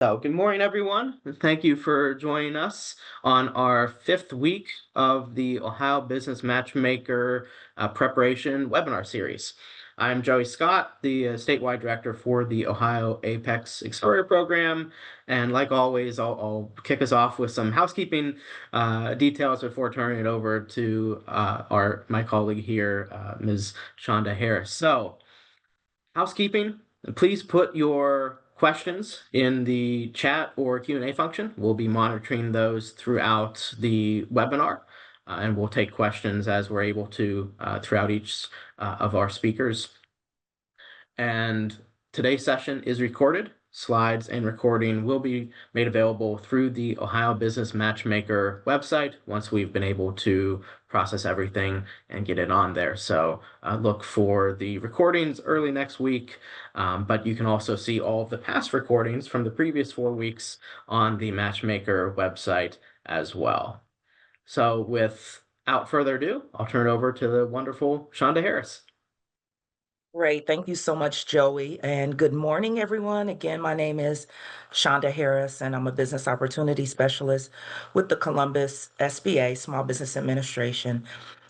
So, good morning, everyone. And thank you for joining us on our fifth week of the Ohio Business Matchmaker preparation webinar series. I'm Joey Scott, the statewide director for the Ohio Apex Accelerator Program. And like always, I'll kick us off with some housekeeping details before turning it over to my colleague here, Ms. Shonda Harris. So, housekeeping, please put your questions in the chat or Q&A function. We'll be monitoring those throughout the webinar, and we'll take questions as we're able to throughout each of our speakers. And today's session is recorded. Slides and recording will be made available through the Ohio Business Matchmaker website once we've been able to process everything and get it on there. So look for the recordings early next week, but you can also see all of the past recordings from the previous 4 weeks on the Matchmaker website as well. So without further ado, I'll turn it over to the wonderful Shonda Harris. Great. Thank you so much, Joey. And good morning, everyone. Again, my name is Shonda Harris, and I'm a business opportunity specialist with the Columbus SBA, Small Business Administration.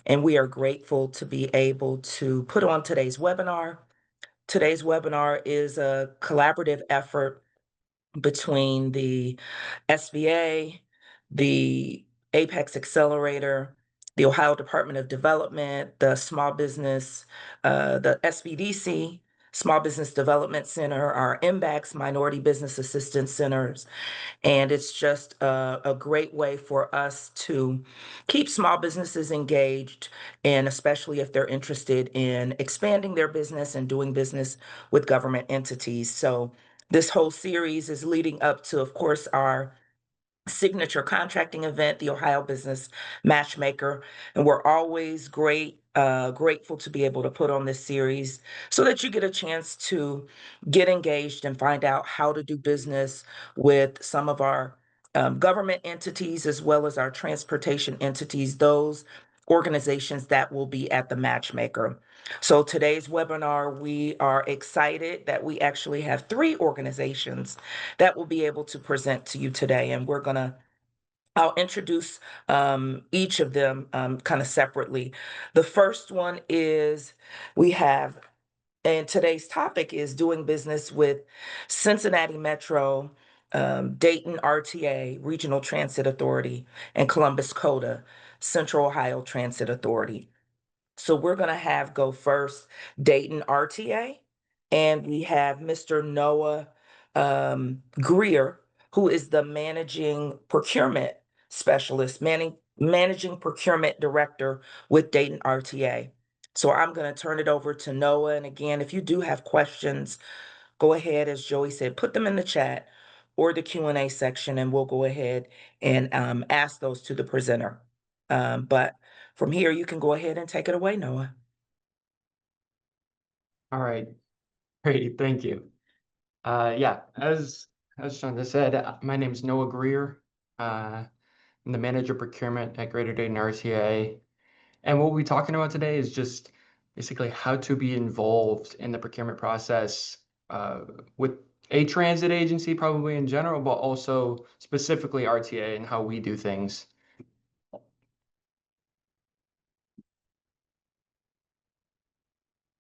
And we are grateful to be able to put on today's webinar. Today's webinar is a collaborative effort between the SBA, the Apex Accelerator, the Ohio Department of Development, the SBDC, Small Business Development Center, our MBACs, Minority Business Assistance Centers. And it's just a great way for us to keep small businesses engaged, and especially if they're interested in expanding their business and doing business with government entities. So this whole series is leading up to, of course, our signature contracting event, the Ohio Business Matchmaker. And we're always grateful to be able to put on this series so that you get a chance to get engaged and find out how to do business with some of our government entities as well as our transportation entities, those organizations that will be at the Matchmaker. So today's webinar, we are excited that we actually have 3 organizations that will be able to present to you today. And I'll introduce each of them kind of separately. The first one is and today's topic is doing business with Cincinnati Metro, Dayton RTA, Regional Transit Authority, and Columbus COTA, Central Ohio Transit Authority. So we're going to go first Dayton RTA, and we have Mr. Noah Greer, who is the managing procurement specialist, managing procurement director with Dayton RTA. So I'm going to turn it over to Noah. And again, if you do have questions, go ahead, as Joey said, put them in the chat or the Q&A section, and we'll go ahead and ask those to the presenter. But from here, you can go ahead and take it away, Noah. All right, great, thank you. Yeah, as Shonda said, my name is Noah Greer. I'm the manager of procurement at Greater Dayton RTA. And what we'll be talking about today is just basically how to be involved in the procurement process with a transit agency, probably in general, but also specifically RTA and how we do things.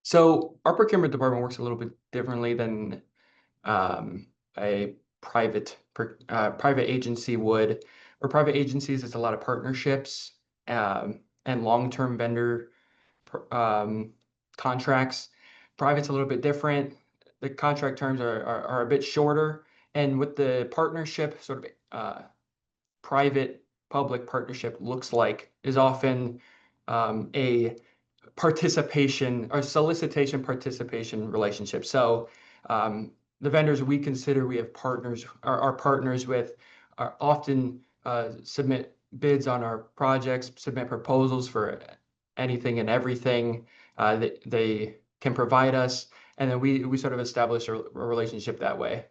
So our procurement department works a little bit differently than a private agency would. Or private agencies, it's a lot of partnerships and long-term vendor contracts. Private's a little bit different. The contract terms are a bit shorter, and with the partnership, sort of private-public partnership looks like is often a participation or solicitation participation relationship. So the vendors we consider we have partners are partners with are often submit bids on our projects, submit proposals for anything and everything that they can provide us, and then we sort of establish a relationship that way.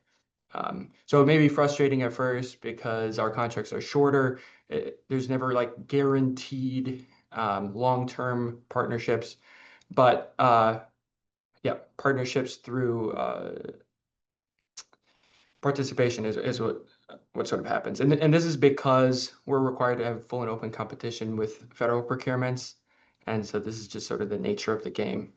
So it may be frustrating at first because our contracts are shorter. There's never like guaranteed long-term partnerships, but yeah, partnerships through participation is what sort of happens. And this is because we're required to have full and open competition with federal procurements. And so this is just sort of the nature of the game.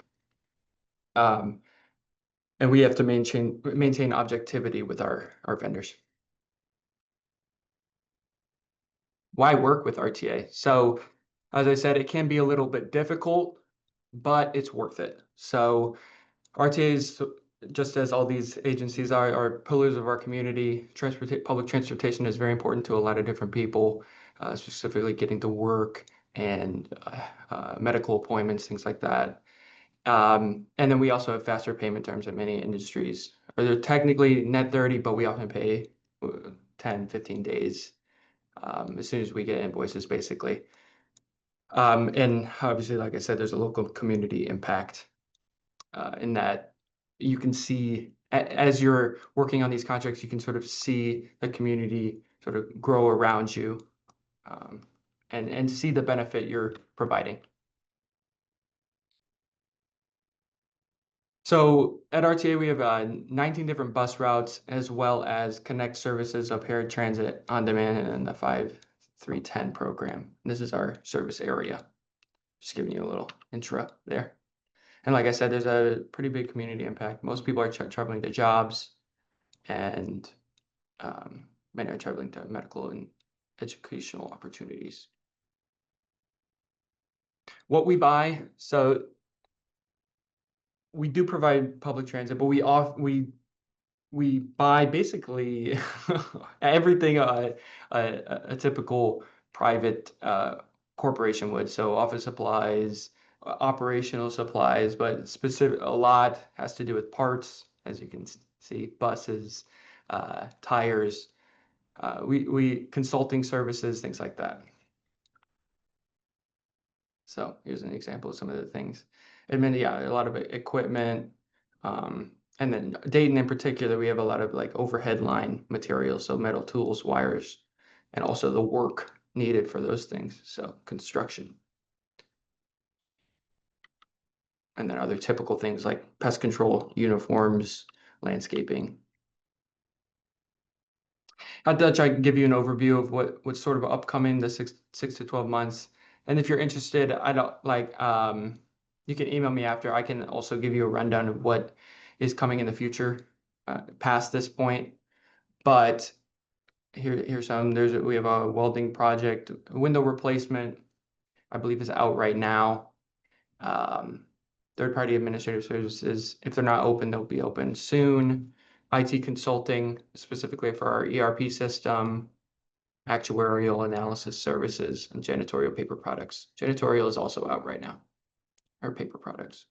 And we have to maintain objectivity with our vendors. Why work with RTA? So as I said, it can be a little bit difficult, but it's worth it. So RTAs, just as all these agencies are pillars of our community. Public transportation is very important to a lot of different people, specifically getting to work and medical appointments, things like that. And then we also have faster payment terms in many industries. Or they're technically net 30, but we often pay 10, 15 days as soon as we get invoices, basically. And obviously, like I said, there's a local community impact in that you can see, as you're working on these contracts, you can sort of see the community sort of grow around you and see the benefit you're providing. So at RTA, we have 19 different bus routes, as well as connect services of paratransit on demand and the 5310 program. This is our service area. Just giving you a little intro there. And like I said, there's a pretty big community impact. Most people are traveling to jobs, and many are traveling to medical and educational opportunities. What we buy, so we do provide public transit, but we buy basically everything a typical private corporation would. So office supplies, operational supplies, but a lot has to do with parts, as you can see, buses, tires, we consulting services, things like that. So here's an example of some of the things. And then, yeah, a lot of equipment. And then Dayton in particular, we have a lot of like overhead line materials, so metal tools, wires, and also the work needed for those things. So construction. And then other typical things like pest control, uniforms, landscaping. I'll try to give you an overview of what's sort of upcoming the six to 12 months. And if you're interested, you can email me after. I can also give you a rundown of what is coming in the future past this point. But here's some. We have a welding project, a window replacement, I believe is out right now. Third-party administrative services, if they're not open, they'll be open soon. IT consulting, specifically for our ERP system, actuarial analysis services, and janitorial paper products. Janitorial is also out right now, our paper products.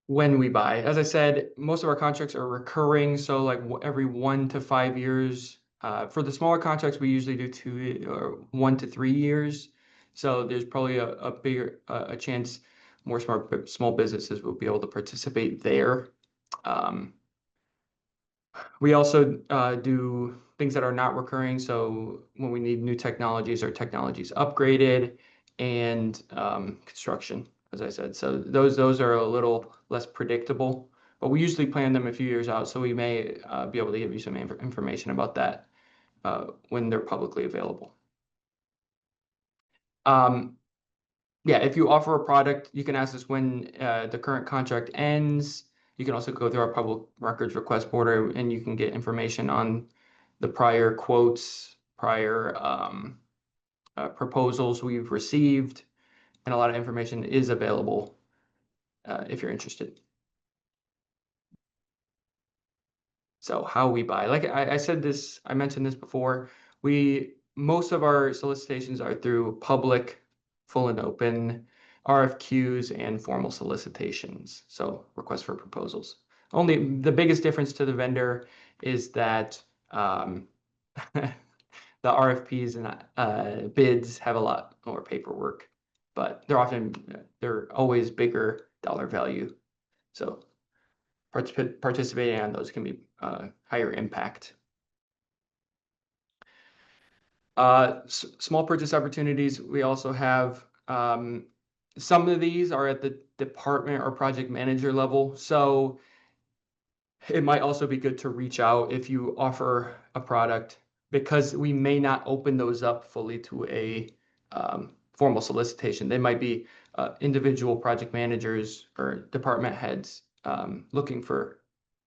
When we buy, as I said, most of our contracts are recurring, so like every 1 to 5 years. For the smaller contracts, we usually do 2 or 1 to 3 years. So there's probably a bigger chance more small businesses will be able to participate there. We also do things that are not recurring. So when we need new technologies or technologies upgraded, and construction, as I said. So those are a little less predictable, but we usually plan them a few years out. So we may be able to give you some information about that when they're publicly available. Yeah, if you offer a product, you can ask us when the current contract ends. You can also go through our public records request portal, and you can get information on the prior quotes, prior proposals we've received, and a lot of information is available if you're interested. So how we buy, like I said this, I mentioned this before, most of our solicitations are through public, full and open RFQs and formal solicitations, so requests for proposals. Only the biggest difference to the vendor is that the RFPs and bids have a lot more paperwork, but they're always bigger dollar value. So participating on those can be higher impact. Small purchase opportunities, we also have some of these are at the department or project manager level. So it might also be good to reach out if you offer a product, because we may not open those up fully to a formal solicitation. They might be individual project managers or department heads looking for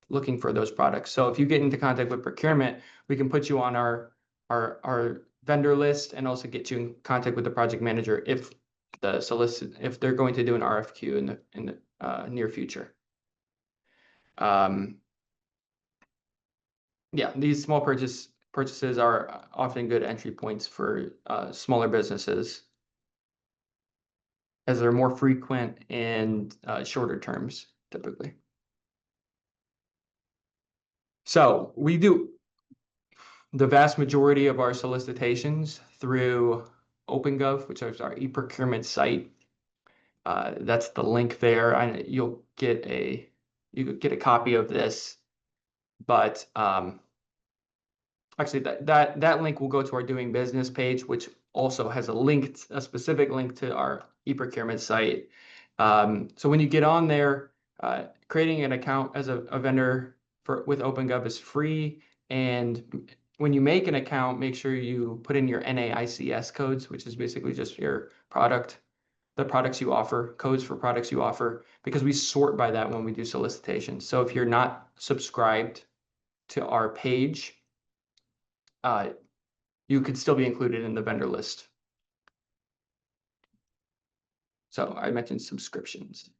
those products. So if you get into contact with procurement, we can put you on our vendor list and also get you in contact with the project manager if they're going to do an RFQ in the near future. Yeah, these small purchases are often good entry points for smaller businesses, as they're more frequent and shorter terms typically. So we do the vast majority of our solicitations through OpenGov, which is our e-procurement site. That's the link there. You get a copy of this, but actually that link will go to our doing business page, which also has a specific link to our e-procurement site. So when you get on there, creating an account as a vendor with OpenGov is free. And when you make an account, make sure you put in your NAICS codes, which is basically just the products you offer, codes for products you offer, because we sort by that when we do solicitations. So if you're not subscribed to our page, you could still be included in the vendor list. So I mentioned subscriptions.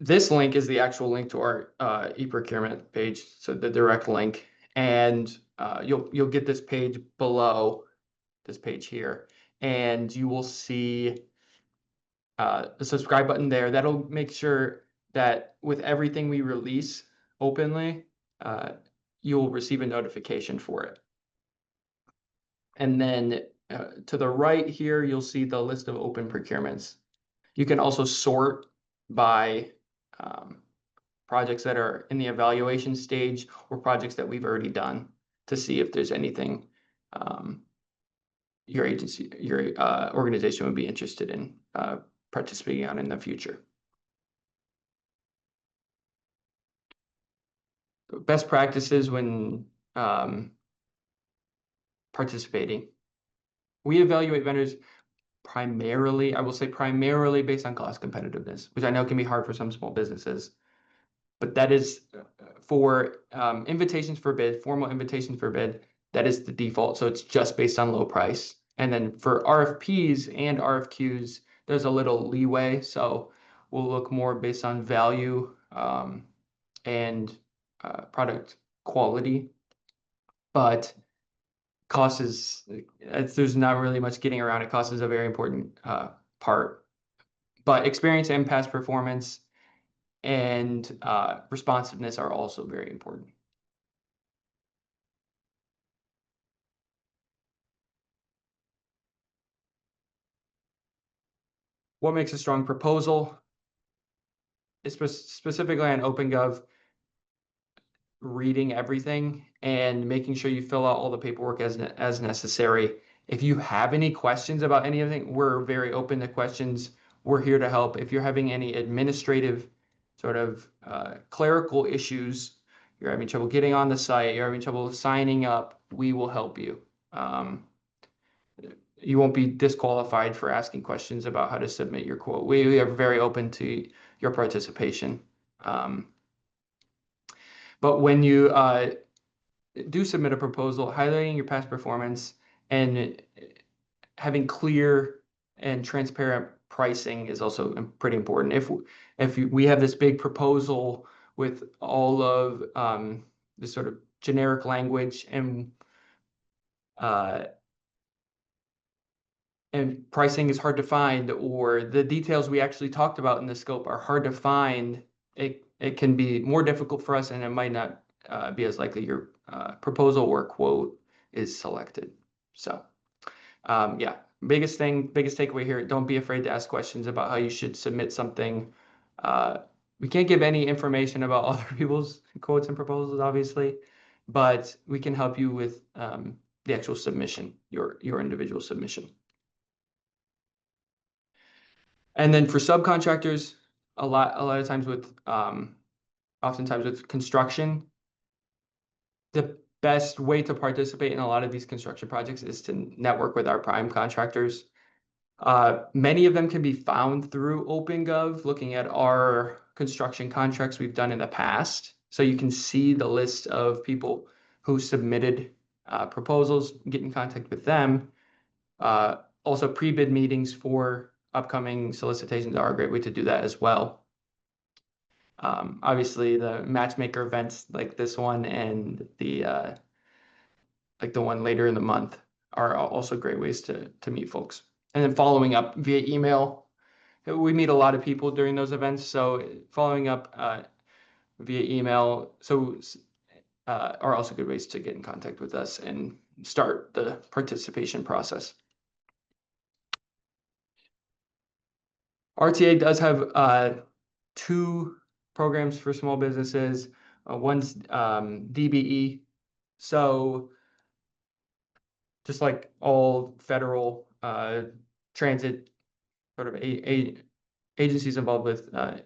This link is the actual link to our e-procurement page, so the direct link, and you'll get this page below this page here, and you will see the subscribe button there. That'll make sure that with everything we release openly, you'll receive a notification for it. And then to the right here, you'll see the list of open procurements. You can also sort by projects that are in the evaluation stage or projects that we've already done to see if there's anything your organization would be interested in participating on in the future. Best practices when participating. We evaluate vendors primarily, I will say primarily based on cost competitiveness, which I know can be hard for some small businesses. But that is for invitations for bid, formal invitations for bid, that is the default. So it's just based on low price. And then for RFPs and RFQs, there's a little leeway. So we'll look more based on value and product quality. But cost there's not really much getting around it. Cost is a very important part. But experience and past performance and responsiveness are also very important. What makes a strong proposal? It's specifically on OpenGov, reading everything and making sure you fill out all the paperwork as necessary. If you have any questions about anything, we're very open to questions. We're here to help. If you're having any administrative sort of clerical issues, you're having trouble getting on the site, you're having trouble signing up, we will help you. You won't be disqualified for asking questions about how to submit your quote. We are very open to your participation. But when you do submit a proposal, highlighting your past performance and having clear and transparent pricing is also pretty important. If we have this big proposal with all of this sort of generic language and pricing is hard to find, or the details we actually talked about in the scope are hard to find, it can be more difficult for us, and it might not be as likely your proposal or quote is selected. So yeah, biggest takeaway here, don't be afraid to ask questions about how you should submit something. We can't give any information about other people's quotes and proposals, obviously, but we can help you with the actual submission, your individual submission. And then for subcontractors, a lot of times with oftentimes with construction, the best way to participate in a lot of these construction projects is to network with our prime contractors. Many of them can be found through OpenGov, looking at our construction contracts we've done in the past. So you can see the list of people who submitted proposals, get in contact with them. Also, pre-bid meetings for upcoming solicitations are a great way to do that as well. Obviously, the matchmaker events like this one and the like the one later in the month are also great ways to meet folks. And then following up via email. We meet a lot of people during those events, so following up via email are also good ways to get in contact with us and start the participation process. RTA does have 2 programs for small businesses. One's DBE. So just like all federal transit sort of agencies involved with the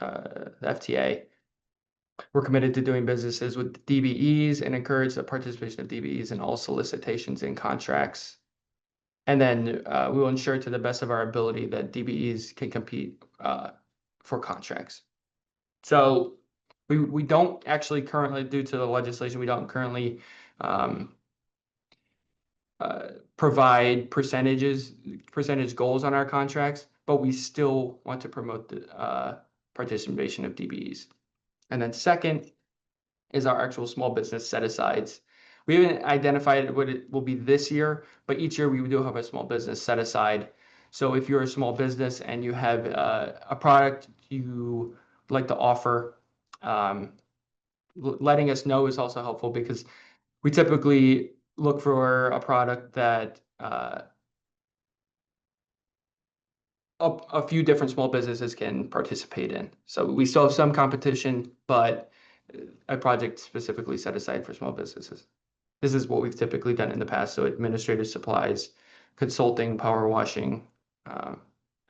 FTA, we're committed to doing businesses with DBEs and encourage the participation of DBEs in all solicitations and contracts. And then we will ensure to the best of our ability that DBEs can compete for contracts. So we don't actually currently, due to the legislation, we don't currently provide percentage goals on our contracts, but we still want to promote the participation of DBEs. And then second is our actual small business set-asides. We haven't identified what it will be this year, but each year we do have a small business set-aside. So if you're a small business and you have a product you would like to offer, letting us know is also helpful because we typically look for a product that a few different small businesses can participate in. So we still have some competition, but a project specifically set aside for small businesses. This is what we've typically done in the past. So administrative supplies, consulting, power washing,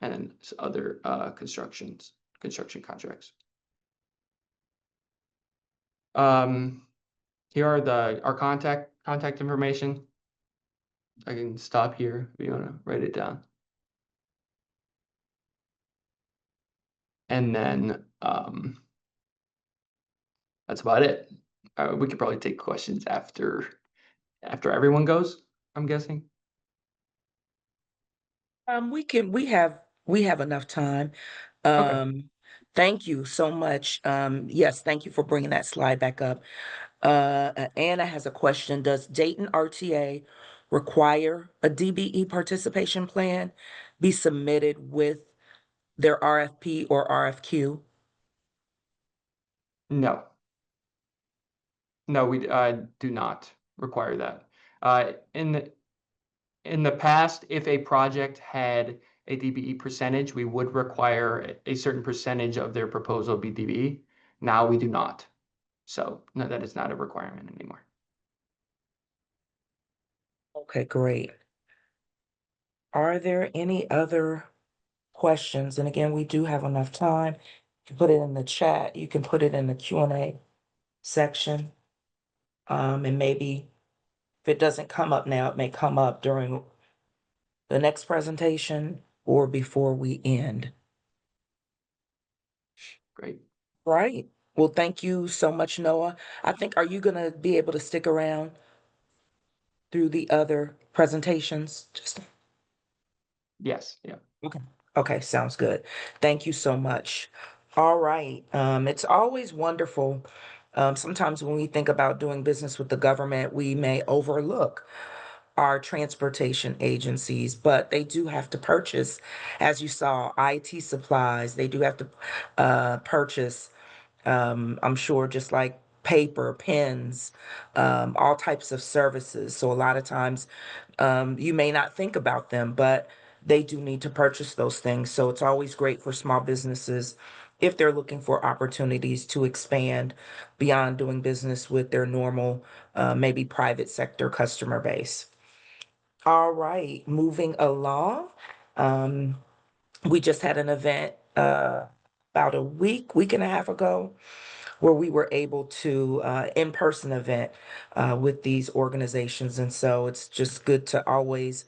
and other construction contracts. Here are our contact information. I can stop here if you want to write it down. And then that's about it. We could probably take questions after everyone goes, I'm guessing. We have enough time. Okay. Thank you so much. Yes, thank you for bringing that slide back up. Anna has a question. Does Dayton RTA require a DBE participation plan be submitted with their RFP or RFQ? No, we do not require that. In the past, if a project had a DBE percentage, we would require a certain percentage of their proposal be DBE. Now we do not. So no, that is not a requirement anymore. Okay, great. Are there any other questions? And again, we do have enough time. You can put it in the chat. You can put it in the Q&A section. And maybe if it doesn't come up now, it may come up during the next presentation or before we end. Great. Right. Well, thank you so much, Noah. Are you going to be able to stick around through the other presentations? Yes. Yeah. Okay. Okay, sounds good. Thank you so much. All right. It's always wonderful. Sometimes when we think about doing business with the government, we may overlook our transportation agencies, but they do have to purchase, as you saw, IT supplies. They do have to purchase, I'm sure, just like paper, pens, all types of services. So a lot of times you may not think about them, but they do need to purchase those things. So it's always great for small businesses if they're looking for opportunities to expand beyond doing business with their normal, maybe private sector customer base. All right, moving along. We just had an event about a week and a half ago, where we were able to in-person event with these organizations. And so it's just good to always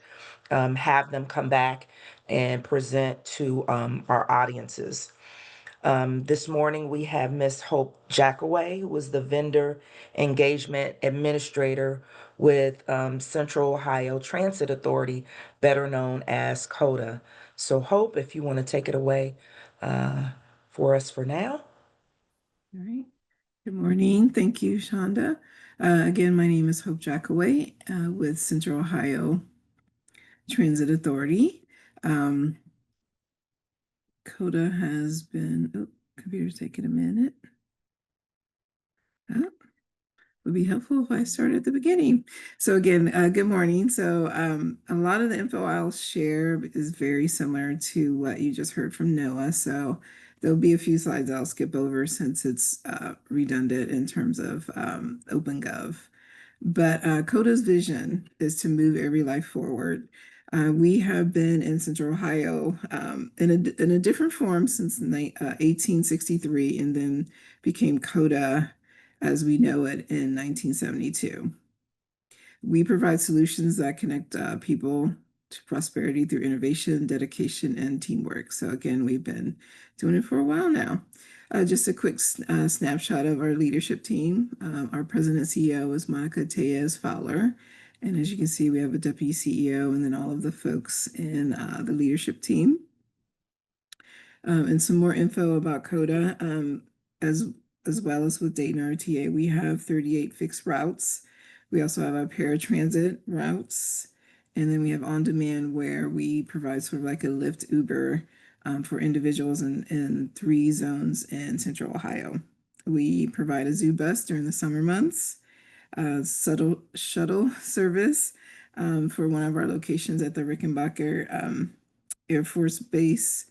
have them come back and present to our audiences. This morning, we have Miss Hope Jackaway, who was the vendor engagement administrator with Central Ohio Transit Authority, better known as COTA. So, Hope, if you want to take it away for us for now. All right. Good morning. Thank you, Shonda. Again, my name is Hope Jackaway with Central Ohio Transit Authority. COTA has been, oh, computer's taking a minute. Oh, would be helpful if I start at the beginning. So again, good morning. So a lot of the info I'll share is very similar to what you just heard from Noah. So there'll be a few slides I'll skip over since it's redundant in terms of OpenGov. But COTA's vision is to move every life forward. We have been in Central Ohio in a different form since 1863 and then became COTA as we know it in 1972. We provide solutions that connect people to prosperity through innovation, dedication, and teamwork. So again, we've been doing it for a while now. Just a quick snapshot of our leadership team. Our president and CEO is Monica Tejas Fowler. And as you can see, we have a deputy CEO and then all of the folks in the leadership team. And some more info about COTA, as well as with Dayton RTA, we have 38 fixed routes. We also have our paratransit routes. And then we have on-demand where we provide sort of like a Lyft Uber for individuals in 3 zones in Central Ohio. We provide a zoo bus during the summer months, shuttle service for one of our locations at the Rickenbacker Air Force Base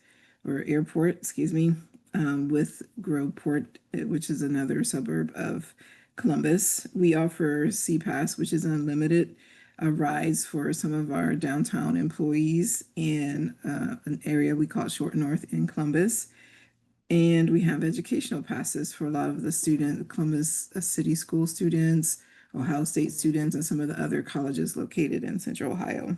or airport, excuse me, with Groveport, which is another suburb of Columbus. We offer CPass, which is unlimited rides for some of our downtown employees in an area we call Short North in Columbus. And we have educational passes for a lot of the Columbus City School students, Ohio State students, and some of the other colleges located in Central Ohio.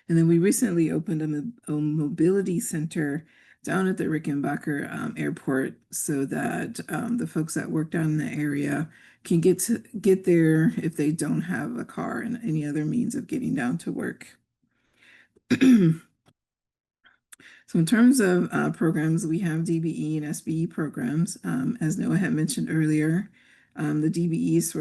And then we recently opened a mobility center down at the Rickenbacker Airport so that the folks that work down in the area can get there if they don't have a car and any other means of getting down to work. So in terms of programs, we have DBE and SBE programs. As Noah had mentioned earlier, the DBE is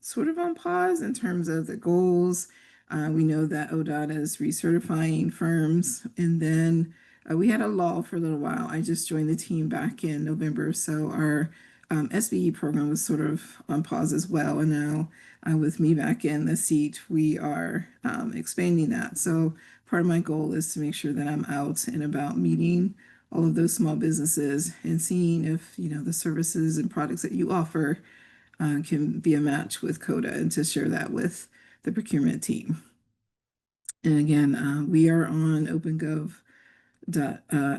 sort of on pause in terms of the goals. We know that ODOT is recertifying firms, and then we had a lull for a little while. I just joined the team back in November, so our SBE program was sort of on pause as well. And now with me back in the seat, we are expanding that. So part of my goal is to make sure that I'm out and about meeting all of those small businesses and seeing if, the services and products that you offer can be a match with COTA and to share that with the procurement team. And again, we are on OpenGov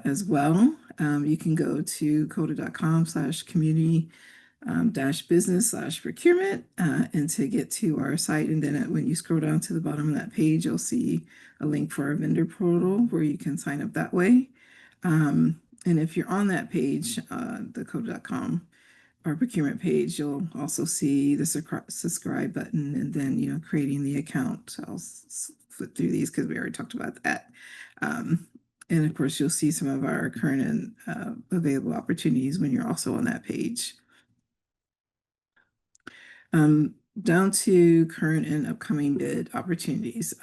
as well. You can go to cota.com/community -business/procurement and to get to our site. And then when you scroll down to the bottom of that page, you'll see a link for our vendor portal where you can sign up that way. And if you're on that page, the cota.com, our procurement page, you'll also see the subscribe button and then, creating the account. I'll flip through these because we already talked about that. And of course, you'll see some of our current and available opportunities when you're also on that page. Down to current and upcoming bid opportunities.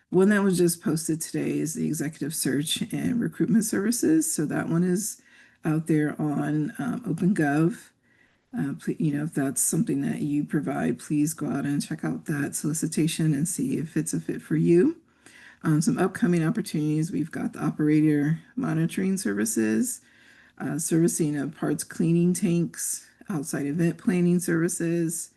One that was just posted today is the executive search and recruitment services. So that one is out there on OpenGov. If that's something that you provide, please go out and check out that solicitation and see if it's a fit for you. Some upcoming opportunities, we've got the operator monitoring services, servicing of parts cleaning tanks, outside event planning services.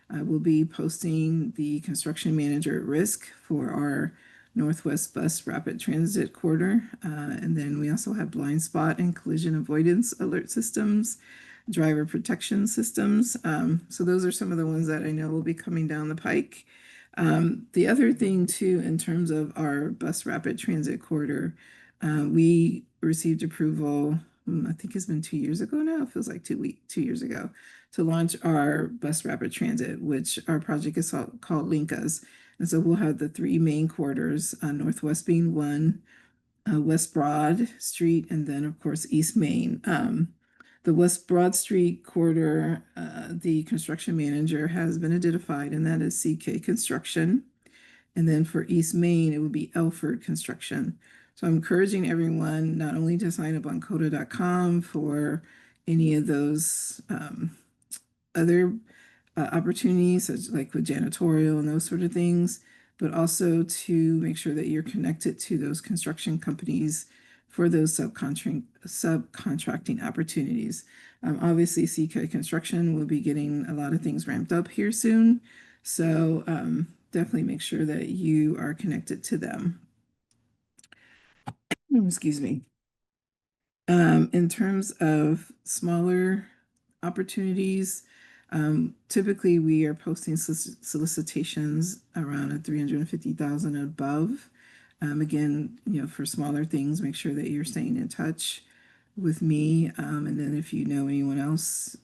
We'll be posting the construction manager at risk for our Northwest Bus Rapid Transit Corridor. And then we also have blind spot and collision avoidance alert systems, driver protection systems. So those are some of the ones that I know will be coming down the pike. The other thing too, in terms of our bus rapid transit corridor, we received approval, I think it's been 2 years ago now. It feels like 2 years ago, to launch our bus rapid transit, which our project is called Linkas. And so we'll have the three main corridors, Northwest being one, West Broad Street, and then of course East Main. The West Broad Street corridor, the construction manager has been identified, and that is CK Construction. And then for East Main, it would be Elford Construction. So I'm encouraging everyone not only to sign up on COTA.com for any of those other opportunities, such like with janitorial and those sort of things, but also to make sure that you're connected to those construction companies for those subcontracting opportunities. Obviously, CK Construction will be getting a lot of things ramped up here soon. So definitely make sure that you are connected to them. Excuse me. In terms of smaller opportunities, typically we are posting solicitations around a 350,000 above. Again, for smaller things, make sure that you're staying in touch with me. And then if you know anyone else,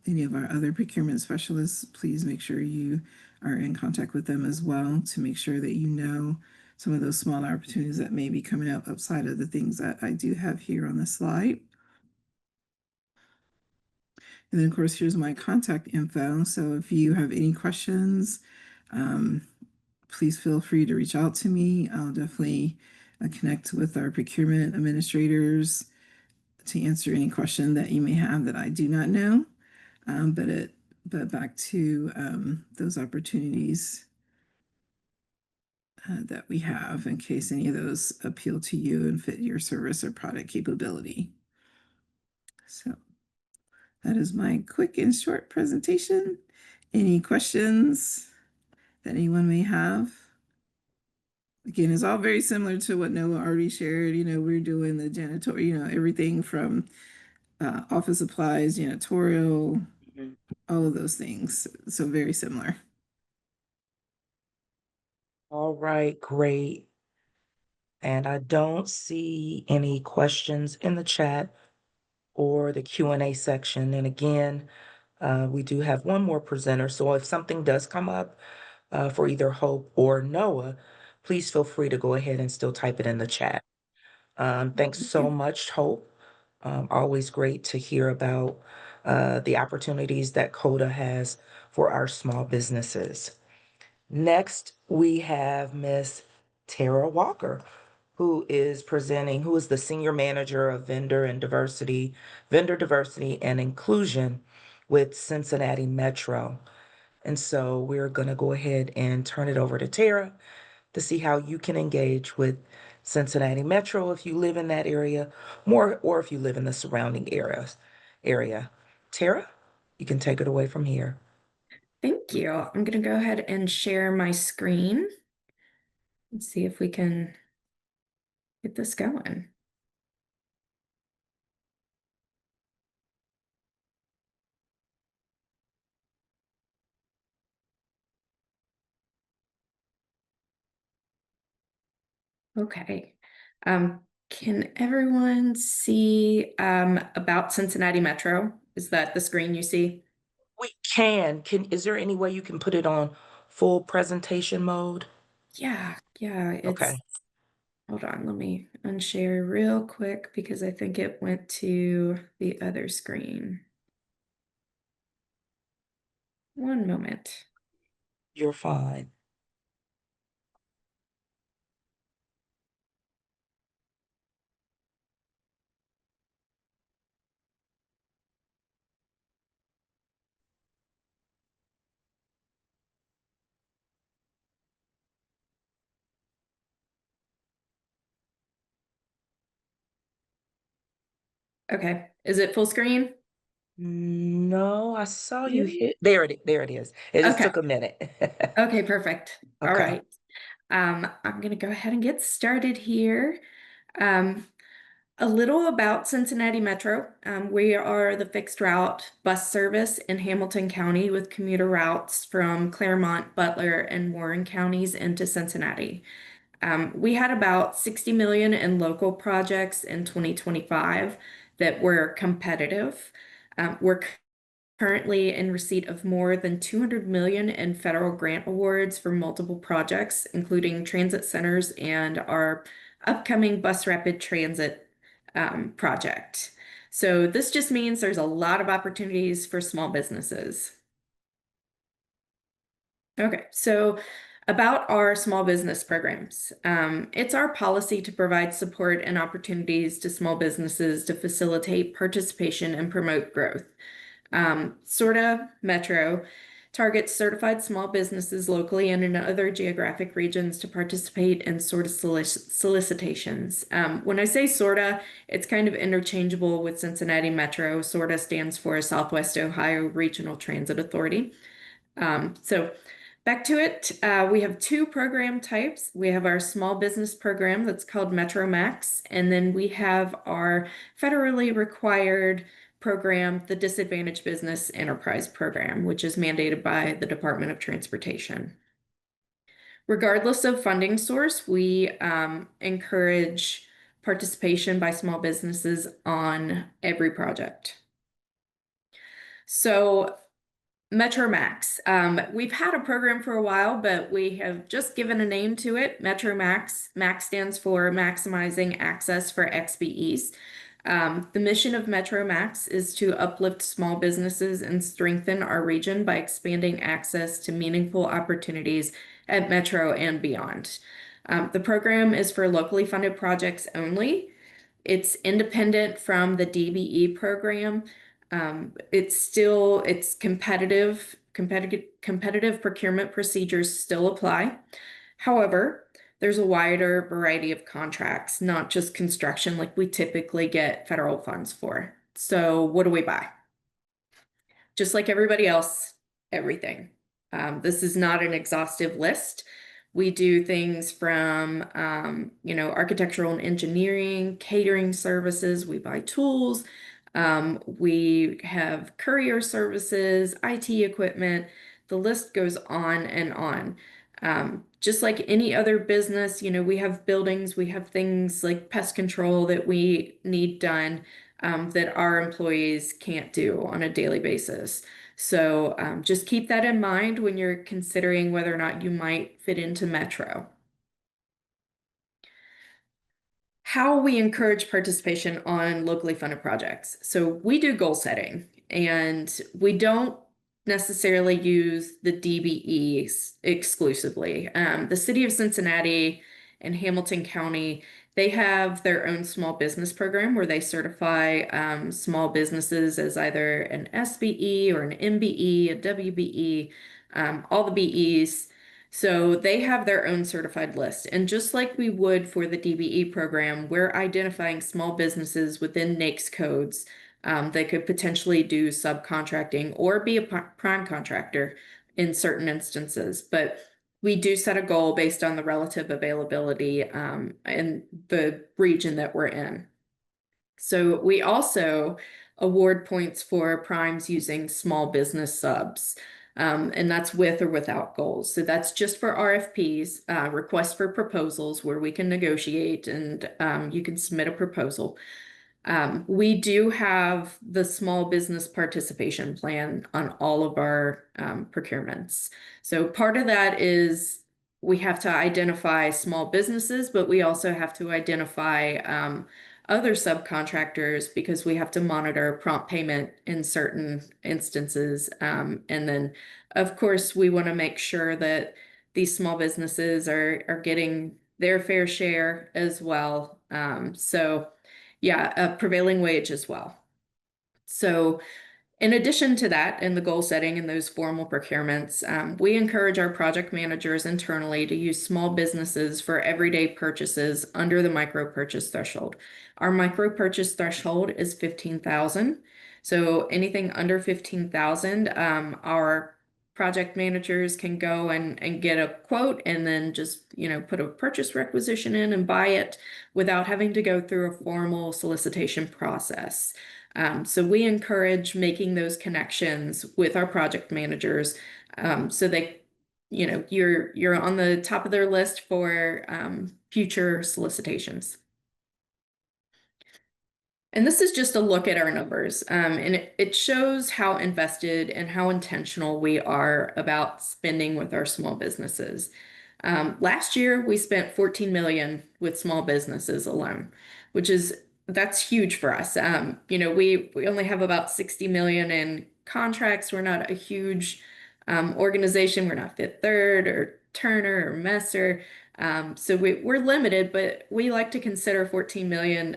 any of our other procurement specialists, please make sure you are in contact with them as well to make sure that you know some of those smaller opportunities that may be coming up outside of the things that I do have here on the slide. And then, of course, here's my contact info. So if you have any questions, please feel free to reach out to me. I'll definitely connect with our procurement administrators to answer any question that you may have that I do not know. But back to those opportunities that we have in case any of those appeal to you and fit your service or product capability. So that is my quick and short presentation. Any questions that anyone may have? Again, it's all very similar to what Noah already shared. We're doing the janitorial, everything from office supplies, janitorial, all of those things. So very similar. All right, great. And I don't see any questions in the chat or the Q&A section. And again, we do have one more presenter. So if something does come up for either Hope or Noah, please feel free to go ahead and still type it in the chat. Thanks so much, Hope. Always great to hear about the opportunities that COTA has for our small businesses. Next, we have Miss Tara Walker, who is the Senior Manager of Vendor Diversity and Inclusion with Cincinnati Metro. And so we're going to go ahead and turn it over to Tara to see how you can engage with Cincinnati Metro if you live in that area, or if you live in the surrounding area. Tara, you can take it away from here. Thank you. I'm going to go ahead and share my screen and see if we can get this going. Okay. Can everyone see about Cincinnati Metro? Is that the screen you see? We can. Is there any way you can put it on full presentation mode? Yeah, Okay. Hold on, let me unshare real quick because I think it went to the other screen. One moment. You're fine. Okay, is it full screen? No, I saw you hit. There it is. It just Okay. took a minute. Okay, perfect. All Okay. right. I'm going to go ahead and get started here. A little about Cincinnati Metro. We are the fixed route bus service in Hamilton County with commuter routes from Claremont, Butler, and Warren counties into Cincinnati. We had about 60 million in local projects in 2025 that were competitive. We're currently in receipt of more than 200 million in federal grant awards for multiple projects, including transit centers and our upcoming bus rapid transit project. So this just means there's a lot of opportunities for small businesses. Okay, so about our small business programs. It's our policy to provide support and opportunities to small businesses to facilitate participation and promote growth. COTA Metro targets certified small businesses locally and in other geographic regions to participate in SORTA solicitations. When I say SORTA, it's kind of interchangeable with Cincinnati Metro. SORTA stands for Southwest Ohio Regional Transit Authority. So back to it, we have two program types. We have our small business program that's called Metro Max, and then we have our federally required program, the Disadvantaged Business Enterprise Program, which is mandated by the Department of Transportation. Regardless of funding source, we encourage participation by small businesses on every project. So Metro Max. We've had a program for a while, but we have just given a name to it, Metro Max. Max stands for Maximizing Access for XBEs. The mission of Metro Max is to uplift small businesses and strengthen our region by expanding access to meaningful opportunities at Metro and beyond. The program is for locally funded projects only. It's independent from the DBE program. It's competitive procurement procedures still apply. However, there's a wider variety of contracts, not just construction like we typically get federal funds for. So what do we buy? Just like everybody else, everything. This is not an exhaustive list. We do things from, architectural and engineering, catering services. We buy tools. We have courier services, IT equipment. The list goes on and on. Just like any other business, we have buildings, we have things like pest control that we need done that our employees can't do on a daily basis. So just keep that in mind when you're considering whether or not you might fit into Metro. How we encourage participation on locally funded projects. So we do goal setting, and we don't necessarily use the DBEs exclusively. The city of Cincinnati and Hamilton County, they have their own small business program where they certify small businesses as either an SBE or an MBE, a WBE, all the BEs. So they have their own certified list. And just like we would for the DBE program, we're identifying small businesses within NAICS codes that could potentially do subcontracting or be a prime contractor in certain instances. But we do set a goal based on the relative availability in the region that we're in. So we also award points for primes using small business subs. And that's with or without goals. So that's just for RFPs, requests for proposals where we can negotiate and you can submit a proposal. We do have the small business participation plan on all of our procurements. So part of that is we have to identify small businesses, but we also have to identify other subcontractors because we have to monitor prompt payment in certain instances. And then, of course, we want to make sure that these small businesses are getting their fair share as well. A prevailing wage as well. So in addition to that, in the goal setting and those formal procurements, we encourage our project managers internally to use small businesses for everyday purchases under the micro purchase threshold. Our micro purchase threshold is 15,000. So anything under 15,000, our project managers can go and get a quote and then just, put a purchase requisition in and buy it without having to go through a formal solicitation process. So we encourage making those connections with our project managers, so they, you're on the top of their list for future solicitations. And this is just a look at our numbers, and it shows how invested and how intentional we are about spending with our small businesses. Last year, we spent 14 million with small businesses alone, that's huge for us. We only have about 60 million in contracts. We're not a huge organization. We're not Fifth Third or Turner or Messer. So we're limited, but we like to consider 14 million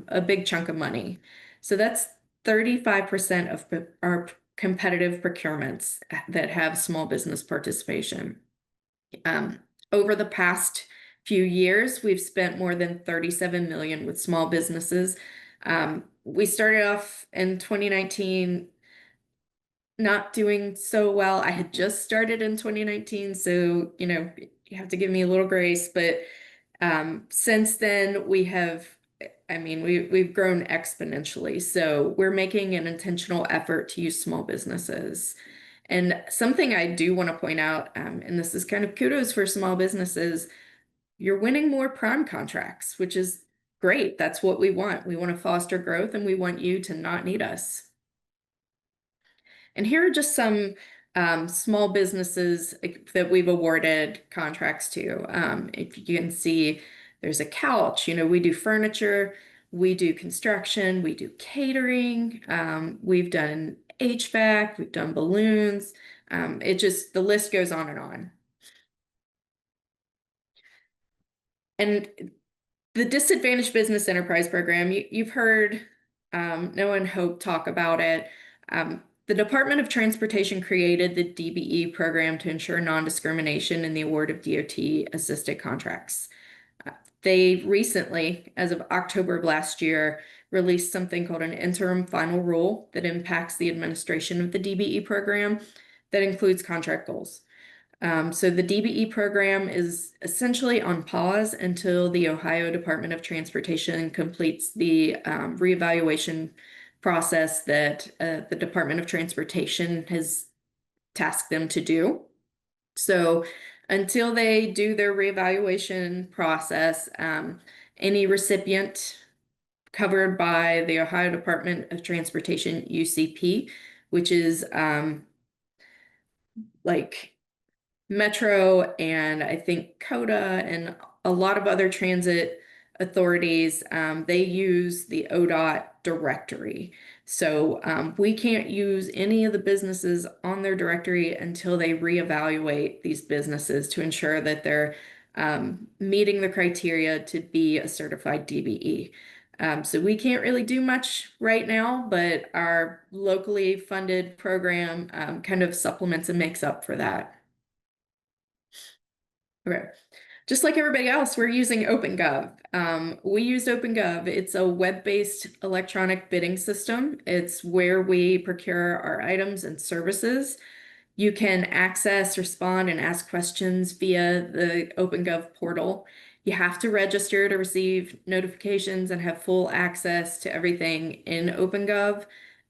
a big chunk of money. So that's 35% of our competitive procurements that have small business participation. Over the past few years, we've spent more than 37 million with small businesses. We started off in 2019 not doing so well. I had just started in 2019, so you have to give me a little grace. But since then, we've grown exponentially. So we're making an intentional effort to use small businesses. And something I do want to point out, and this is kind of kudos for small businesses, you're winning more prime contracts, which is great. That's what we want. We want to foster growth, and we want you to not need us. And here are just some small businesses that we've awarded contracts to. If you can see, there's a couch. We do furniture, we do construction, we do catering, we've done HVAC, we've done balloons. The list goes on and on. And the Disadvantaged Business Enterprise Program, you've heard Noah and Hope talk about it. The Department of Transportation created the DBE program to ensure non-discrimination in the award of DOT-assisted contracts. They recently, as of October of last year, released something called an interim final rule that impacts the administration of the DBE program that includes contract goals. So the DBE program is essentially on pause until the Ohio Department of Transportation completes the reevaluation process that the Department of Transportation has tasked them to do. So until they do their reevaluation process, any recipient covered by the Ohio Department of Transportation UCP, which is like Metro and I think COTA and a lot of other transit authorities, they use the ODOT directory. So we can't use any of the businesses on their directory until they reevaluate these businesses to ensure that they're meeting the criteria to be a certified DBE. So we can't really do much right now, but our locally funded program kind of supplements and makes up for that. Okay. Just like everybody else, we're using OpenGov. We used OpenGov. It's a web-based electronic bidding system. It's where we procure our items and services. You can access, respond, and ask questions via the OpenGov portal. You have to register to receive notifications and have full access to everything in OpenGov.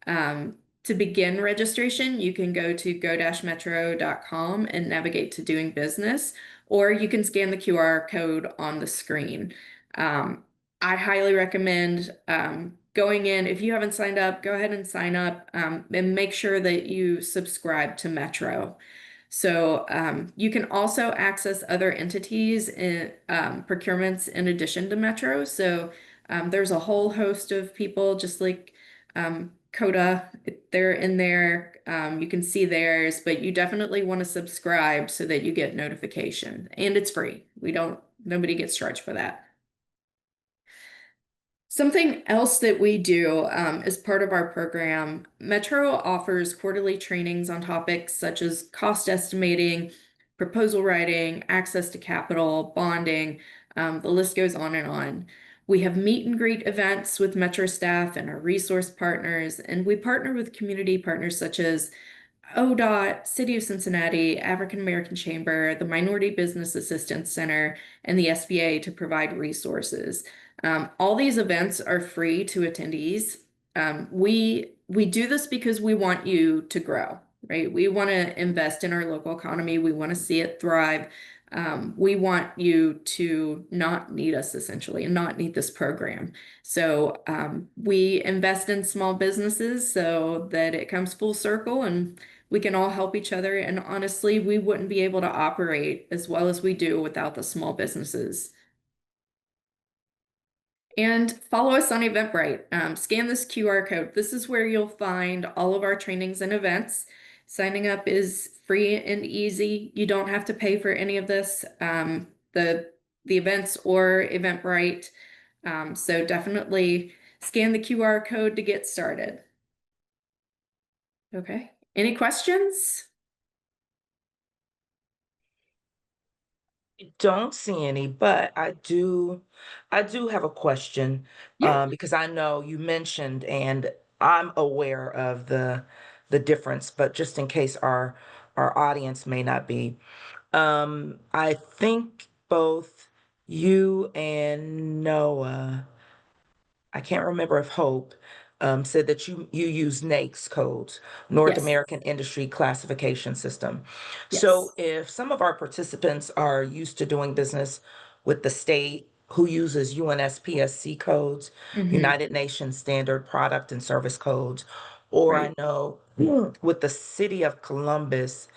To begin registration, you can go to go-metro.com and navigate to doing business, or you can scan the QR code on the screen. I highly recommend going in. If you haven't signed up, go ahead and sign up and make sure that you subscribe to Metro. So you can also access other entities in procurements in addition to Metro. So there's a whole host of people, just like COTA, they're in there. You can see theirs, but you definitely want to subscribe so that you get notification, and it's free. Nobody gets charged for that. Something else that we do as part of our program, Metro offers quarterly trainings on topics such as cost estimating, proposal writing, access to capital, bonding. The list goes on and on. We have meet and greet events with Metro staff and our resource partners, and we partner with community partners such as ODOT, City of Cincinnati, African American Chamber, the Minority Business Assistance Center, and the SBA to provide resources. All these events are free to attendees. We do this because we want you to grow, right? We want to invest in our local economy. We want to see it thrive. We want you to not need us essentially and not need this program. So we invest in small businesses so that it comes full circle and we can all help each other. And honestly, we wouldn't be able to operate as well as we do without the small businesses. And follow us on Eventbrite. Scan this QR code. This is where you'll find all of our trainings and events. Signing up is free and easy. You don't have to pay for any of this, the events or Eventbrite. So definitely scan the QR code to get started. Okay. Any questions? Don't see any, but I do have a question, Yeah. because I know you mentioned, and I'm aware of the difference, but just in case our audience may not be. I think both you and Noah, I can't remember if Hope, said that you use NAICS codes, North Yes. American Industry Classification System. So Yes. if some of our participants are used to doing business with the state who uses UNSPSC codes, Hmm. United Nations Standard Product and Service codes, or I Right. know with the city of Columbus,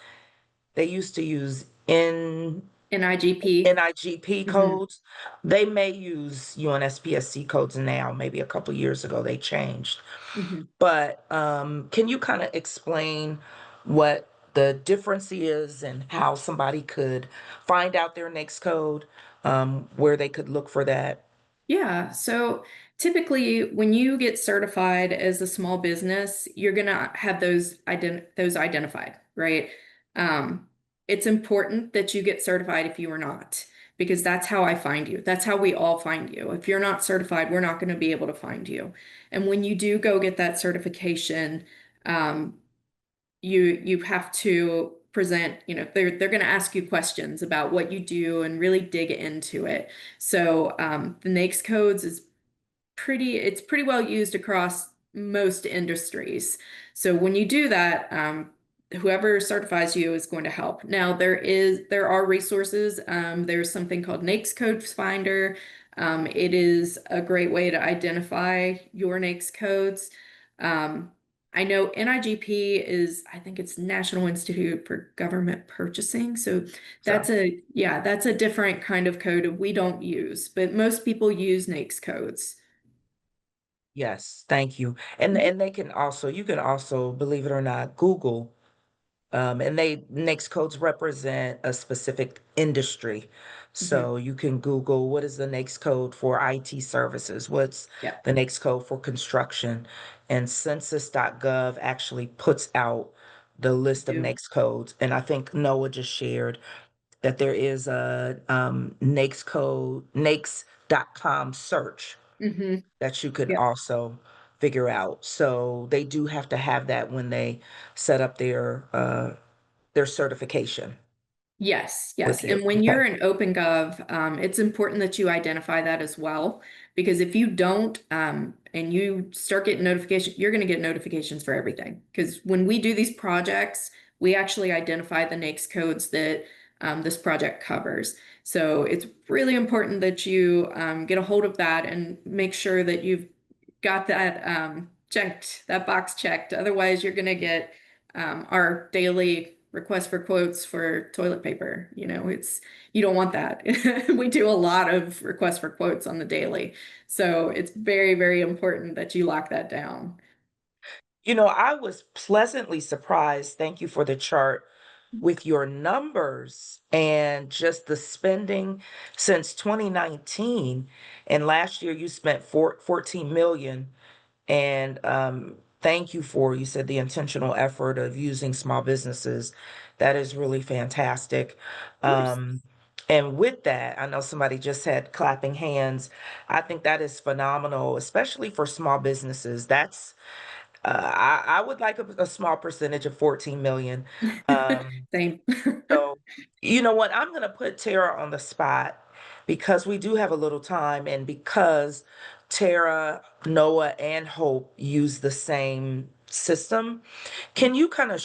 they used to use NIGP. NIGP Hmm. codes. They may use UNSPSC codes now. Maybe a couple years ago they changed. Hmm. But can you kind of explain what the difference is and how somebody could find out their next code, where they could look for that? Yeah, so typically when you get certified as a small business, you're gonna have those identified, right? Um, it's important that you get certified if you are not, because that's how I find you. That's how we all find you. If you're not certified, we're not going to be able to find you. And when you do go get that certification, um, you have to present, they're going to ask you questions about what you do and really dig into it. So the NAICS codes is it's pretty well used across most industries. So when you do that, whoever certifies you is going to help. Now there are resources. There's something called NAICS Code Finder. It is a great way to identify your NAICS codes. Um, I know NIGP is, I think it's National Institute for Government Purchasing. So So, that's a different kind of code we don't use, but most people use NAICS codes. yes, thank you. And they can also, you can also, believe it or not, Google. And they NAICS codes represent a specific industry. Mhm. So you can Google what is the NAICS code for IT services? What's Yeah, the NAICS code for construction? And census.gov actually puts out the list of do. NAICS codes. And I think Noah just shared that there is a NAICS code, NAICS.com search Hmm. that you could Yep. also figure out. So they do have to have that when they set up their certification Yes, yes. with you. And when Okay. you're in OpenGov, it's important that you identify that as well, because if you don't, and you start getting notifications, you're going to get notifications for everything. Because when we do these projects, we actually identify the NAICS codes that this project covers. So it's really important that you get a hold of that and make sure that you've got that checked, that box checked. Otherwise, you're going to get our daily request for quotes for toilet paper. You don't want that. We do a lot of requests for quotes on the daily. So it's very, very important that you lock that down. I was pleasantly surprised. Thank you for the chart with your numbers and just the spending since 2019. And last year you spent 14 million. And thank you for, you said, the intentional effort of using small businesses. That is really fantastic. Of course. And with that, I know somebody just had clapping hands. I think that is phenomenal, especially for small businesses. I would like a small percentage of 14 million. Same. So, you know what? I'm going to put Tara on the spot because we do have a little time, and because Tara, Noah, and Hope use the same system. Can you kind of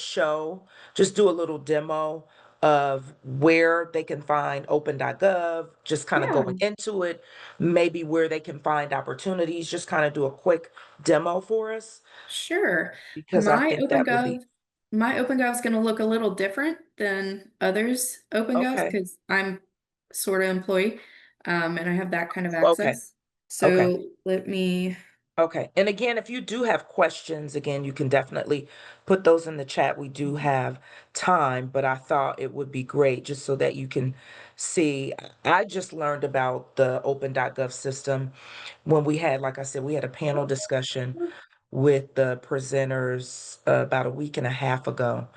just do a little demo of where they can find open.gov, just kind of Yeah, going into it, maybe where they can find opportunities, just kind of do a quick demo for us? sure. Because I My think that would be OpenGov is going to look a little different than others OpenGov okay. because I'm sort of employee, and I have that kind of Okay. access. Okay. So let me. Okay. And again, if you do have questions, again, you can definitely put those in the chat. We do have time, but I thought it would be great just so that you can see. I just learned about the open.gov system when we had, like I said, we had a panel discussion with the presenters about a week and a half ago.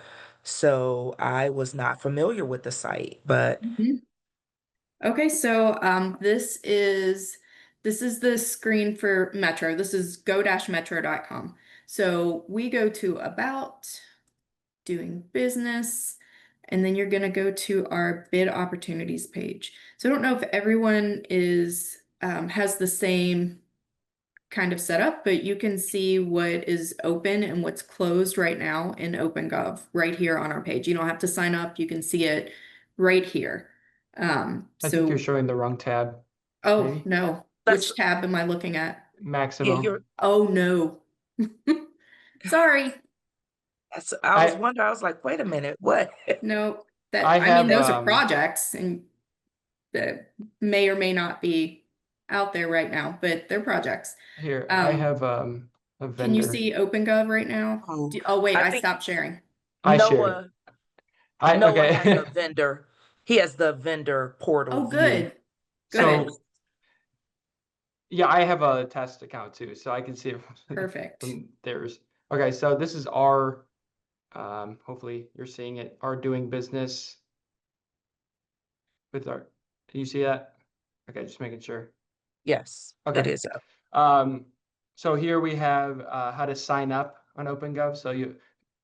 So I was not familiar with the site, but Mhm. Okay, so this is the screen for Metro. This is go-metro.com. So we go to about doing business, and then you're going to go to our bid opportunities page. So I don't know if everyone has the same kind of setup, but you can see what is open and what's closed right now in OpenGov right here on our page. You don't have to sign up. You can see it right here. I think you're So, showing the wrong tab, oh maybe. no, that's, which tab am I looking at? yeah, Maximum. Oh no. Sorry. I was I wondering, I was like, wait a minute, what? No, I I mean, have those are projects and that may or may not be out there right now, but they're projects. here, I Um, have a can you vendor. see OpenGov right now? Oh, Oh wait, I I think stopped sharing. I shared. Noah I Noah has okay. the vendor. He has the vendor portal Oh, view. good. So Good. So yeah, I have a test account too, so I can see it Perfect. from theirs. Okay, so this is our hopefully you're seeing it, our doing business with our, can you see that? Okay, just making sure. yes, it Okay. is up. Um, so here we have how to sign up on OpenGov. So you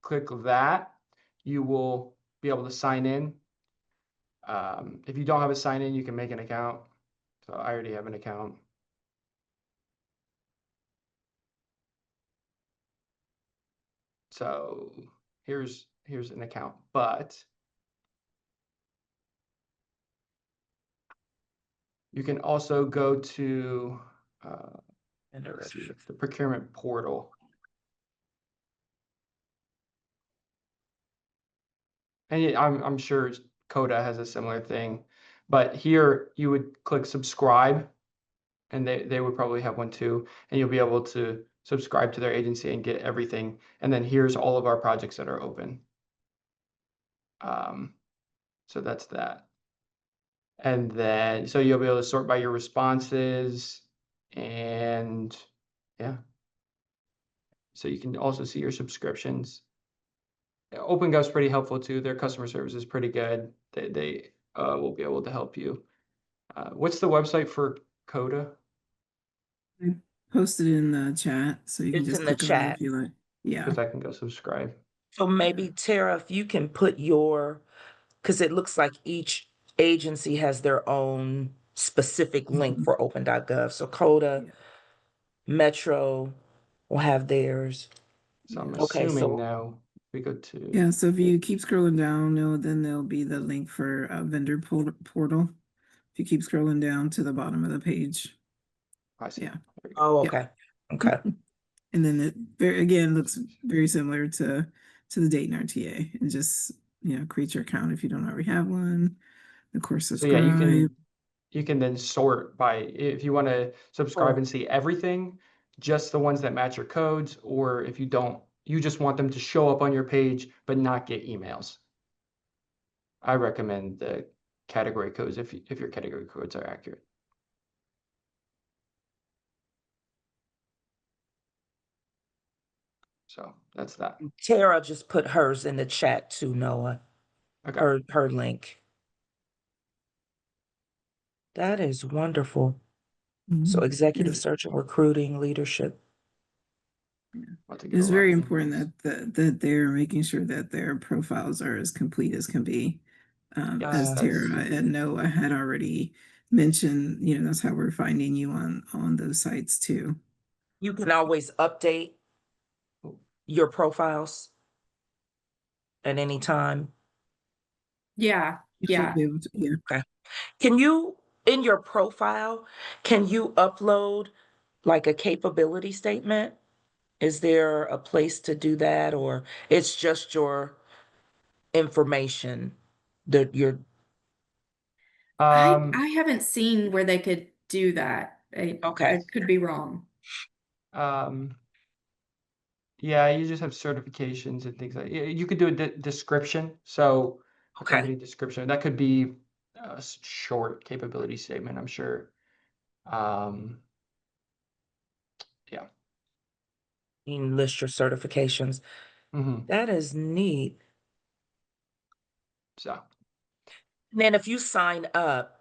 click that, you will be able to sign in. If you don't have a sign in, you can make an account. So I already have an account. So here's an account, but you can also go to Vendor let's see, registry. the procurement portal. And I'm sure COTA has a similar thing, but here you would click subscribe, and they would probably have one too, and you'll be able to subscribe to their agency and get everything. And then here's all of our projects that are open. So that's that. And then so you'll be able to sort by your responses, and yeah. So you can also see your subscriptions. OpenGov's pretty helpful too. Their customer service is pretty good. They will be able to help you. What's the website for COTA? I posted in the chat, so you can It's just in the click on it chat. if you like. Yeah. Because I can go subscribe. So maybe Tara, if you can put because it looks like each agency has their own specific link Mhm. for open.gov. So COTA, Yeah. Metro will have theirs. So I'm Yeah. Okay, assuming so now we go to, Yeah. So if you keep scrolling down, then there'll be the link for vendor portal. If you keep scrolling down to the bottom of the page. I see. Yeah. There we go. oh, Yep. okay. Okay. And then it again looks very similar to the Dayton RTA, and just create your account if you don't already have one. Of course, So yeah, subscribe. you can then sort by, if you want to subscribe Cool. and see everything, just the ones that match your codes, or if you don't, you just want them to show up on your page but not get emails. I recommend the category codes if your category codes are accurate. So that's that. Tara just put hers in the chat too, Noah. Okay. Her link. That is wonderful. So Mhm. executive Is search and recruiting leadership. About to get a It's lot very of important emails. that they're making sure that their profiles are as complete as can be. Yes, As that's Tara and Noah had already mentioned, that's how we're finding you on those sites too. You can always update your profiles at any time. Yeah, You should yeah. be able to, yeah. Okay. Can you, in your profile, can you upload like a capability statement? Is there a place to do that, or it's just your information that you're um I haven't seen where they could do that. I okay? could be wrong. um yeah, you just have certifications and things like you could do a description. So a Okay. company description that could be a short capability statement, I'm sure. Um yeah. You can list your certifications. Hmm. That is neat. So And then if you sign up,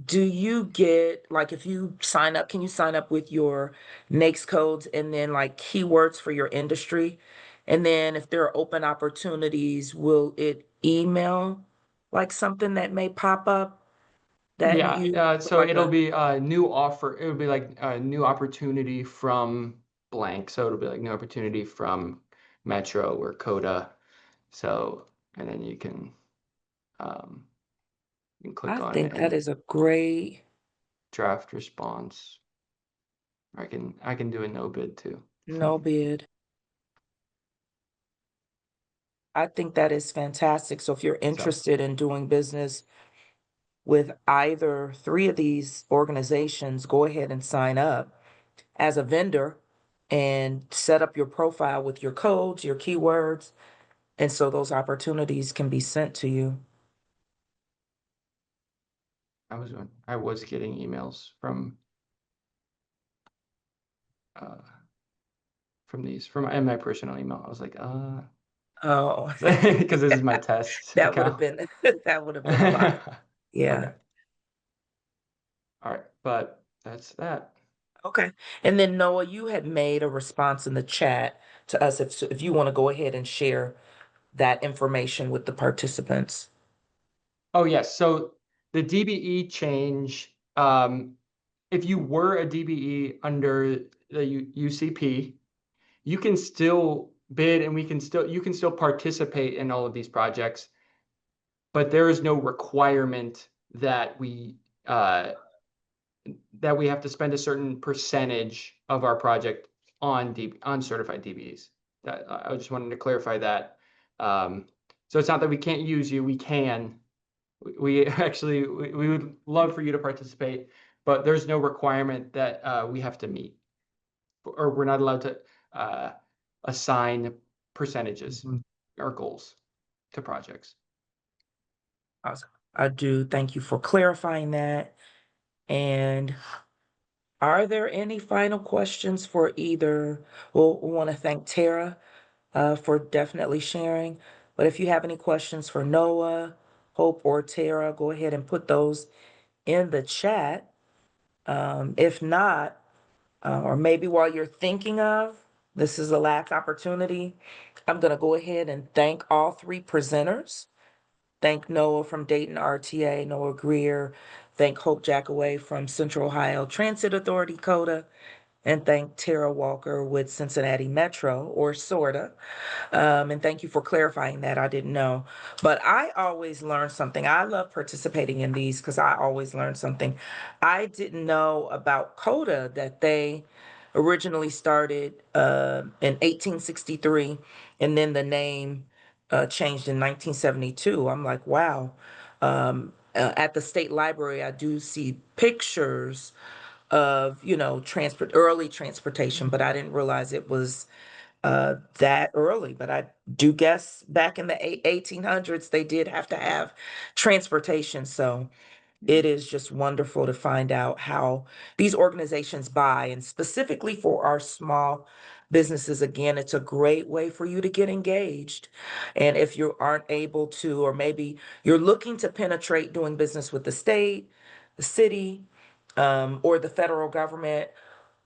do you get like if you sign up, can you sign up with your NAICS codes and then like keywords for your industry? And then if there are open opportunities, will it email like something that may pop up that yeah, you so like it'll a be a new offer. It would be like a new opportunity from blank. So it'll be like new opportunity from Metro or COTA. So, and then um, you can click I on it think that and is a great draft response. I can do a no bid too. no bid. I think that is fantastic. So if you're So, interested in doing business with either three of these organizations, go ahead and sign up as a vendor and set up your profile with your codes, your keywords, and so those opportunities can be sent to you. I was getting emails uh from my personal email. I was like, Oh, because this is my test that would have account. been that would have been a lot. Yeah. Okay. All right. But that's that. Okay. And then Noah, you had made a response in the chat to us if you want to go ahead and share that information with the participants. Oh, yes. So the DBE change, if you were a DBE under the UCP, you can still bid and you can still participate in all of these projects, but there is no requirement uh, that we have to spend a certain percentage of our project on certified DBEs. That I just wanted to clarify that. So it's not that we can't use you, we can. We actually we would love for you to participate, but there's no requirement that we have to meet, or we're not allowed to uh, assign percentages Mhm. or goals to projects. Awesome. I do thank you for clarifying that. And are there any final questions for either? Well, we want to thank Tara for definitely sharing. But if you have any questions for Noah, Hope, or Tara, go ahead and put those in the chat. If not, or maybe while you're thinking of, this is the last opportunity. I'm going to go ahead and thank all three presenters. Thank Noah from Dayton RTA, Noah Greer. Thank Hope Jackaway from Central Ohio Transit Authority, COTA. And thank Tara Walker with Cincinnati Metro, or SORTA. And thank you for clarifying that. I didn't know. But I always learn something. I love participating in these because I always learn something. I didn't know about COTA that they originally started in 1863, and then the name changed in 1972. I'm like, wow. At the state library, I do see pictures of, early transportation, but I didn't realize it was that early. But I do guess back in the 1800s, they did have to have transportation. So it is just wonderful to find out how these organizations buy, and specifically for our small businesses. Again, it's a great way for you to get engaged. And if you aren't able to, or maybe you're looking to penetrate doing business with the state, the city, or the federal government,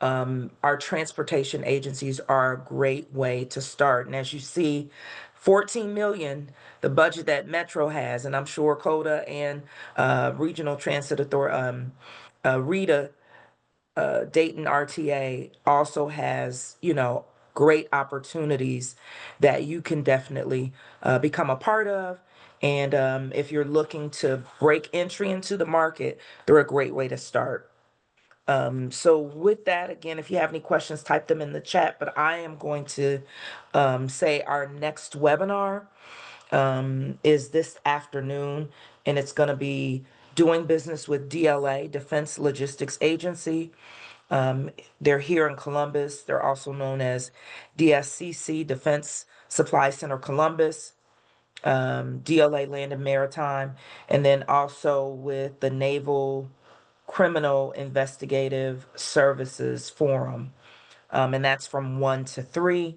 our transportation agencies are a great way to start. And as you see, 14 million, the budget that Metro has, and I'm sure COTA and Regional Transit Authority, RETA, Dayton RTA also has, great opportunities that you can definitely become a part of. And if you're looking to break entry into the market, they're a great way to start. So with that, again, if you have any questions, type them in the chat, but I am going to say our next webinar is this afternoon, and it's going to be doing business with DLA, Defense Logistics Agency. They're here in Columbus. They're also known as DSCC, Defense Supply Center Columbus, DLA Land and Maritime, and then also with the Naval Criminal Investigative Services Forum. And that's from 1 to 3.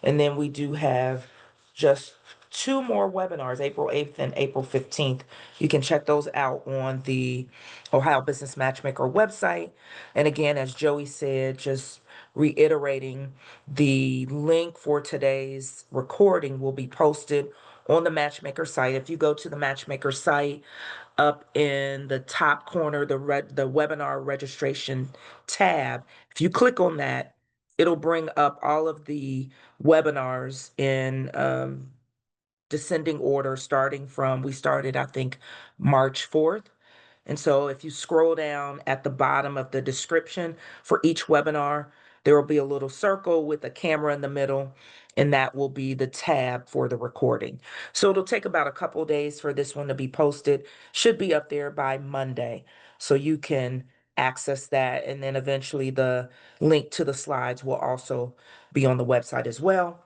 And then we do have just 2 more webinars, April 8th and April 15th. You can check those out on the Ohio Business Matchmaker website. And again, as Joey said, just reiterating, the link for today's recording will be posted on the Matchmaker site. If you go to the Matchmaker site, up in the top corner, the webinar registration tab, if you click on that, it'll bring up all of the webinars in descending order, starting from, we started, I think, March 4th. And so if you scroll down at the bottom of the description for each webinar, there will be a little circle with a camera in the middle, and that will be the tab for the recording. So it'll take about a couple days for this one to be posted. Should be up there by Monday. So you can access that, and then eventually the link to the slides will also be on the website as well.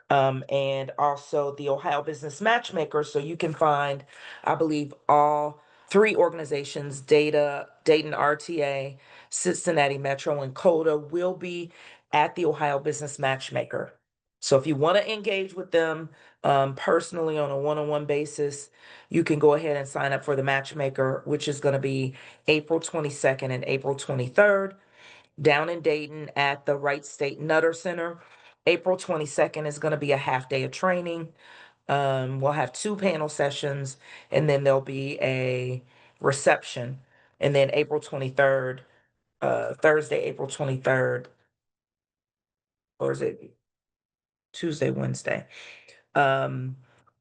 And also the Ohio Business Matchmaker, so you can find, I believe, all 3 organizations, Dayton RTA, Cincinnati Metro, and COTA, will be at the Ohio Business Matchmaker. So if you want to engage with them personally on a one-on-one basis, you can go ahead and sign up for the Matchmaker, which is going to be April 22nd and April 23rd down in Dayton at the Wright State Nutter Center. April 22nd is going to be a half day of training. We'll have 2 panel sessions, and then there'll be a reception. And then April 23rd, Thursday, April 23rd, or is it Tuesday, Wednesday? The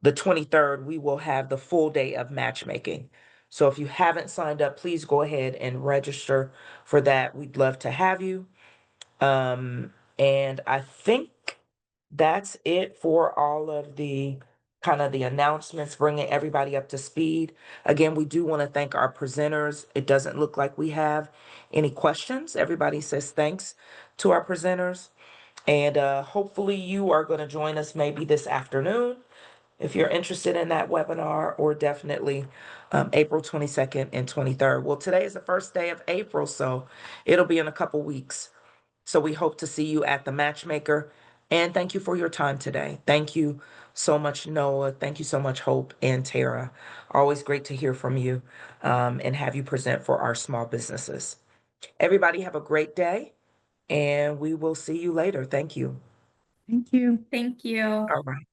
23rd, we will have the full day of matchmaking. So if you haven't signed up, please go ahead and register for that. We'd love to have you. And I think that's it for all of the kind of the announcements, bringing everybody up to speed. Again, we do want to thank our presenters. It doesn't look like we have any questions. Everybody says thanks to our presenters. And hopefully you are going to join us maybe this afternoon if you're interested in that webinar, or definitely April 22nd and 23rd. Well, today is the first day of April, so it'll be in a couple weeks. So we hope to see you at the Matchmaker. And thank you for your time today. Thank you so much, Noah. Thank you so much, Hope and Tara. Always great to hear from you and have you present for our small businesses. Everybody have a great day, and we will see you later. Thank you. Thank you. Thank you. All right.